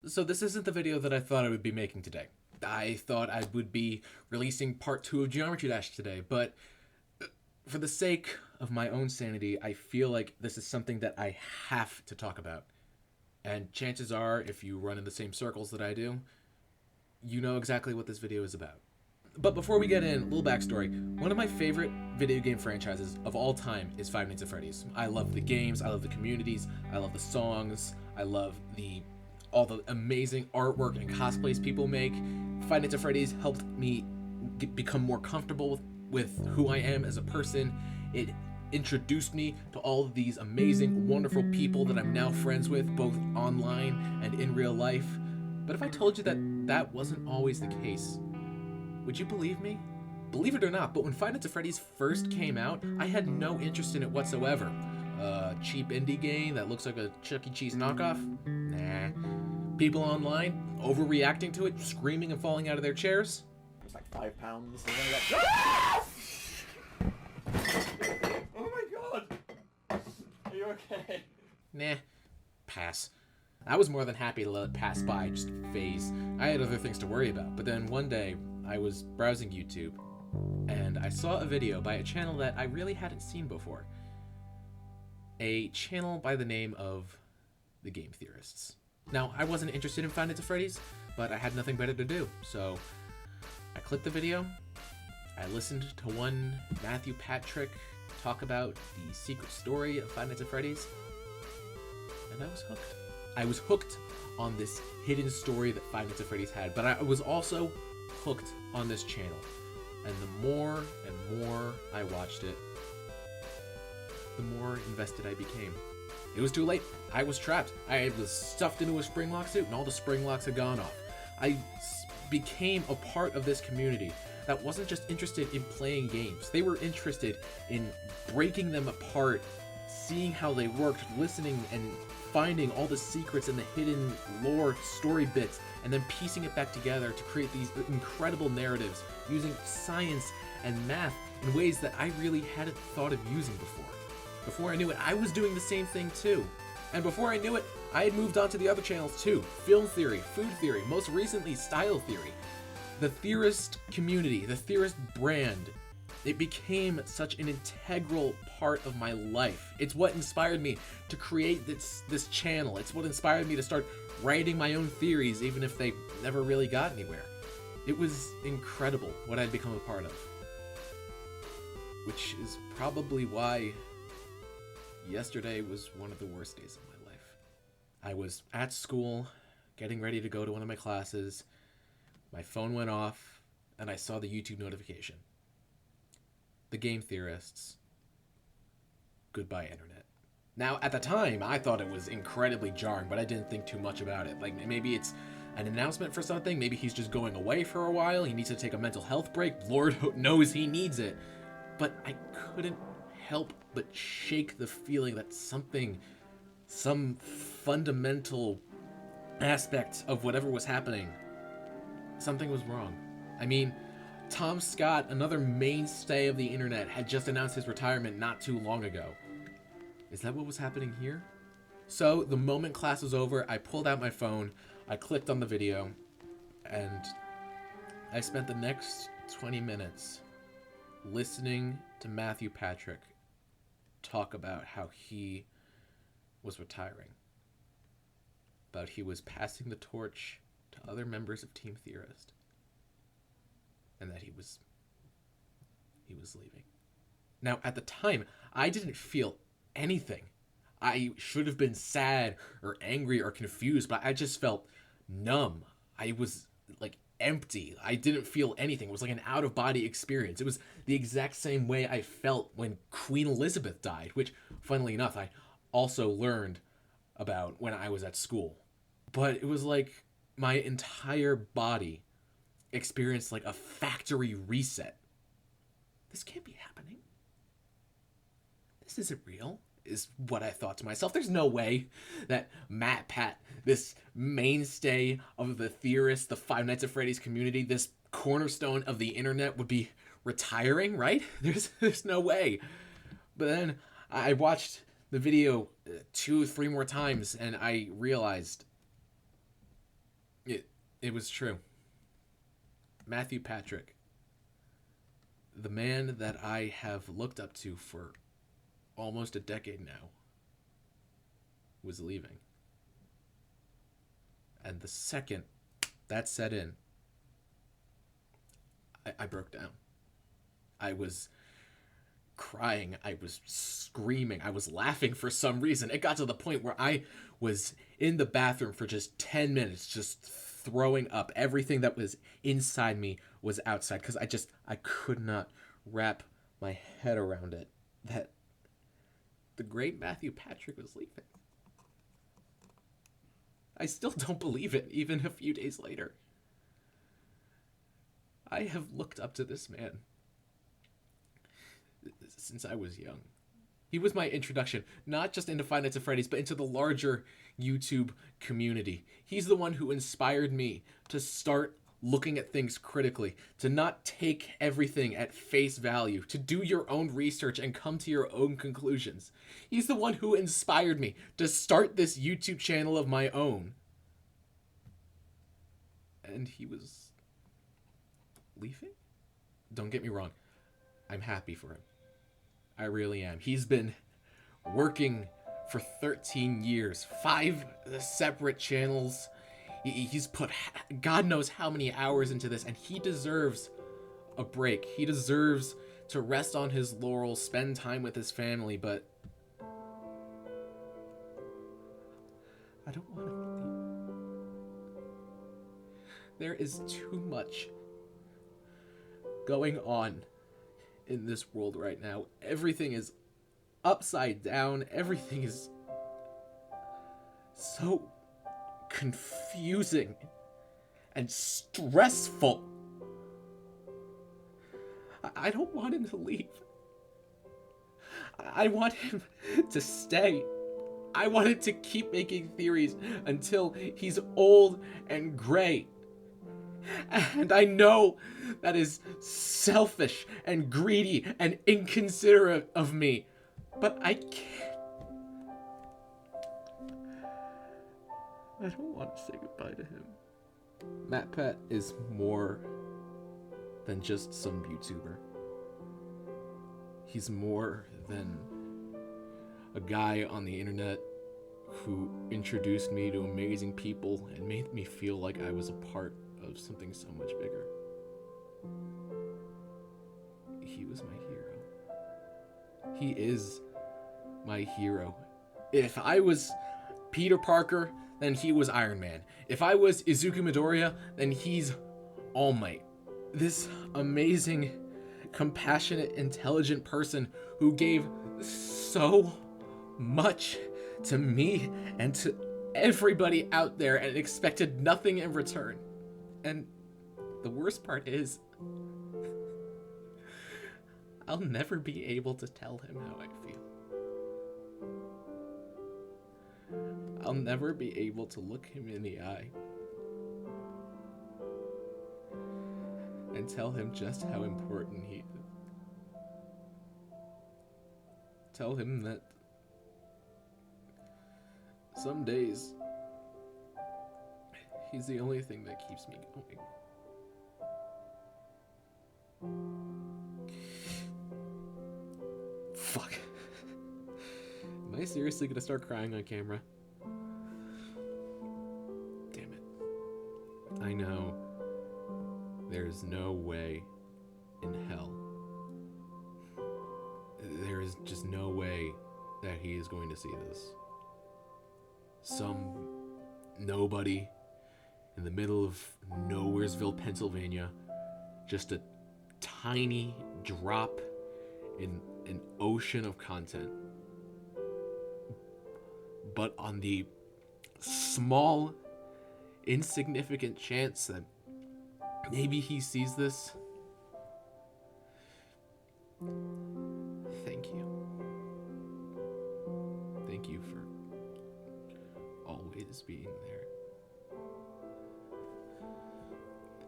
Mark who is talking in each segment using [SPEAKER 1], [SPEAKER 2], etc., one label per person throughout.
[SPEAKER 1] So this isn't the video that I thought I would be making today. I thought I would be releasing part 2 of Geometry Dash today, but for the sake of my own sanity, I feel like this is something that I have to talk about. And chances are, if you run in the same circles that I do, you know exactly what this video is about. But before we get in, a little backstory. One of my favorite video game franchises of all time is Five Nights at Freddy's. I love the games, I love the communities, I love the songs, I love all the amazing artwork and cosplays people make. Five Nights at Freddy's helped me become more comfortable with who I am as a person. It introduced me to all of these amazing, wonderful people that I'm now friends with, both online and in real life. But if I told you that that wasn't always the case, would you believe me? Believe it or not, but when Five Nights at Freddy's first came out, I had no interest in it whatsoever. Cheap indie game that looks like a Chuck E. Cheese knockoff? Nah. People online overreacting to it, screaming and falling out of their chairs?
[SPEAKER 2] It's like £5. Ah! Oh my god! Are you okay?
[SPEAKER 1] Nah. Pass. I was more than happy to let it pass by, just phase. I had other things to worry about, but then one day, I was browsing YouTube, and I saw a video by a channel that I really hadn't seen before. A channel by the name of The Game Theorists. Now, I wasn't interested in Five Nights at Freddy's, but I had nothing better to do, so I clicked the video, I listened to one MatPat talk about the secret story of Five Nights at Freddy's, and I was hooked. I was hooked on this hidden story that Five Nights at Freddy's had, but I was also hooked on this channel. And the more and more I watched it, the more invested I became. It was too late. I was trapped. I was stuffed into a spring lock suit and all the spring locks had gone off. I became a part of this community that wasn't just interested in playing games. They were interested in breaking them apart, seeing how they worked, listening and finding all the secrets and the hidden lore story bits, and then piecing it back together to create these incredible narratives using science and math in ways that I really hadn't thought of using before. Before I knew it, I was doing the same thing too. And before I knew it, I had moved on to the other channels too. Film theory, food theory, most recently style theory. The theorist community, the theorist brand, it became such an integral part of my life. It's what inspired me to create this channel. It's what inspired me to start writing my own theories, even if they never really got anywhere. It was incredible what I'd become a part of. Which is probably why yesterday was one of the worst days of my life. I was at school, getting ready to go to one of my classes. My phone went off, and I saw the YouTube notification. The Game Theorists. Goodbye, Internet. Now, at the time, I thought it was incredibly jarring, but I didn't think too much about it. Like, maybe it's an announcement for something. Maybe he's just going away for a while. He needs to take a mental health break. Lord knows he needs it. But I couldn't help but shake the feeling that some fundamental aspect of whatever was happening, something was wrong. I mean, Tom Scott, another mainstay of the internet, had just announced his retirement not too long ago. Is that what was happening here? So, the moment class was over, I pulled out my phone, I clicked on the video, and I spent the next 20 minutes listening to MatPat talk about how he was retiring. About he was passing the torch to other members of Team Theorist. And that he was leaving. Now, at the time, I didn't feel anything. I should have been sad or angry or confused, but I just felt numb. I was, like, empty. I didn't feel anything. It was like an out-of-body experience. It was the exact same way I felt when Queen Elizabeth died, which, funnily enough, I also learned about when I was at school. But it was like my entire body experienced like a factory reset. This can't be happening. This isn't real, is what I thought to myself. There's no way that MatPat, this mainstay of the theorists, the Five Nights at Freddy's community, this cornerstone of the internet would be retiring, right? There's no way. But then I watched the video 2 or 3 more times and I realized It was true. Matthew Patrick, the man that I have looked up to for almost a decade now, was leaving. And the second that set in, I broke down. I was crying. I was screaming. I was laughing for some reason. It got to the point where I was in the bathroom for just 10 minutes, just throwing up. Everything that was inside me was outside because I could not wrap my head around it. That the great Matthew Patrick was leaving. I still don't believe it, even a few days later. I have looked up to this man since I was young. He was my introduction, not just into Five Nights at Freddy's, but into the larger YouTube community. He's the one who inspired me to start looking at things critically, to not take everything at face value, to do your own research and come to your own conclusions. He's the one who inspired me to start this YouTube channel of my own. And he was leaving? Don't get me wrong. I'm happy for him. I really am. He's been working for 13 years, 5 separate channels. He's put God knows how many hours into this, and he deserves a break. He deserves to rest on his laurels, spend time with his family, but I don't want him to leave. There is too much going on in this world right now. Everything is upside down. Everything is so confusing and stressful. I don't want him to leave. I want him to stay. I want him to keep making theories until he's old and gray. And I know that is selfish and greedy and inconsiderate of me, but I can't. I don't want to say goodbye to him. MatPat is more than just some YouTuber. He's more than a guy on the internet who introduced me to amazing people and made me feel like I was a part of something so much bigger. He was my hero. He is my hero. If I was Peter Parker, then he was Iron Man. If I was Izuku Midoriya, then he's All Might. This amazing, compassionate, intelligent person who gave so much to me and to everybody out there and expected nothing in return. And the worst part is, I'll never be able to tell him how I feel. I'll never be able to look him in the eye and tell him just how important he is. Tell him that some days he's the only thing that keeps me going. Fuck. Am I seriously gonna start crying on camera? Damn it. I know there's no way in hell. There is just no way that he is going to see this. Some nobody in the middle of Nowheresville, Pennsylvania, just a tiny drop in an ocean of content. But on the small, insignificant chance that maybe he sees this, thank you. Thank you for always being there.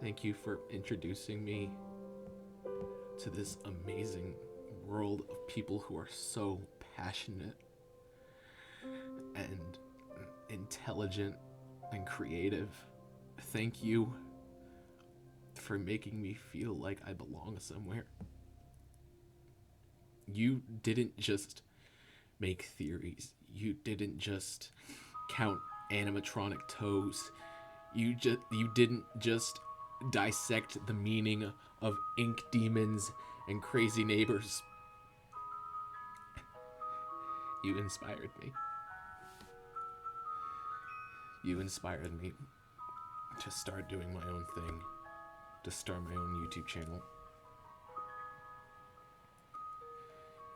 [SPEAKER 1] Thank you for introducing me to this amazing world of people who are so passionate and intelligent and creative. thank you for making me feel like I belong somewhere. You didn't just make theories. You didn't just count animatronic toes. You didn't just dissect the meaning of ink demons and crazy neighbors. You inspired me. You inspired me to start doing my own thing, to start my own YouTube channel.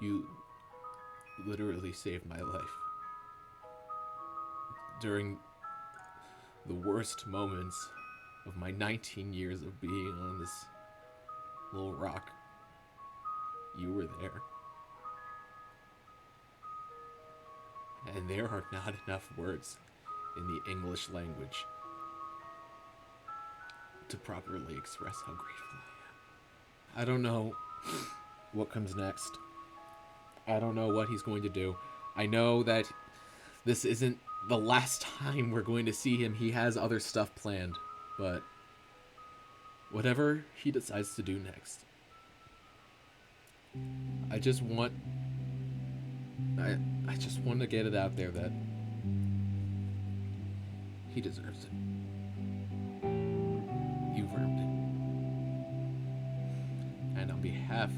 [SPEAKER 1] You literally saved my life. During the worst moments of my 19 years of being on this little rock, you were there. And there are not enough words in the English language to properly express how grateful I am. I don't know what comes next. I don't know what he's going to do. I know that this isn't the last time we're going to see him. He has other stuff planned, but whatever he decides to do next, I just want to get it out there that he deserves it. You've earned it. And on behalf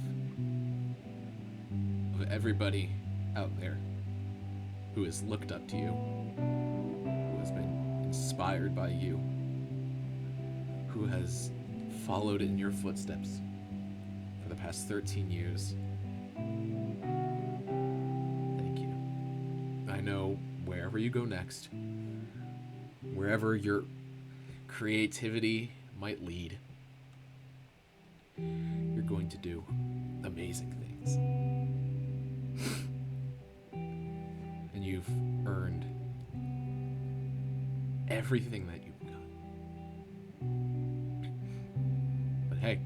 [SPEAKER 1] of everybody out there who has looked up to you, who has been inspired by you, who has followed in your footsteps for the past 13 years, thank you. I know wherever you go next, wherever your creativity might lead, you're going to do amazing things. And you've earned everything that you've got. But hey,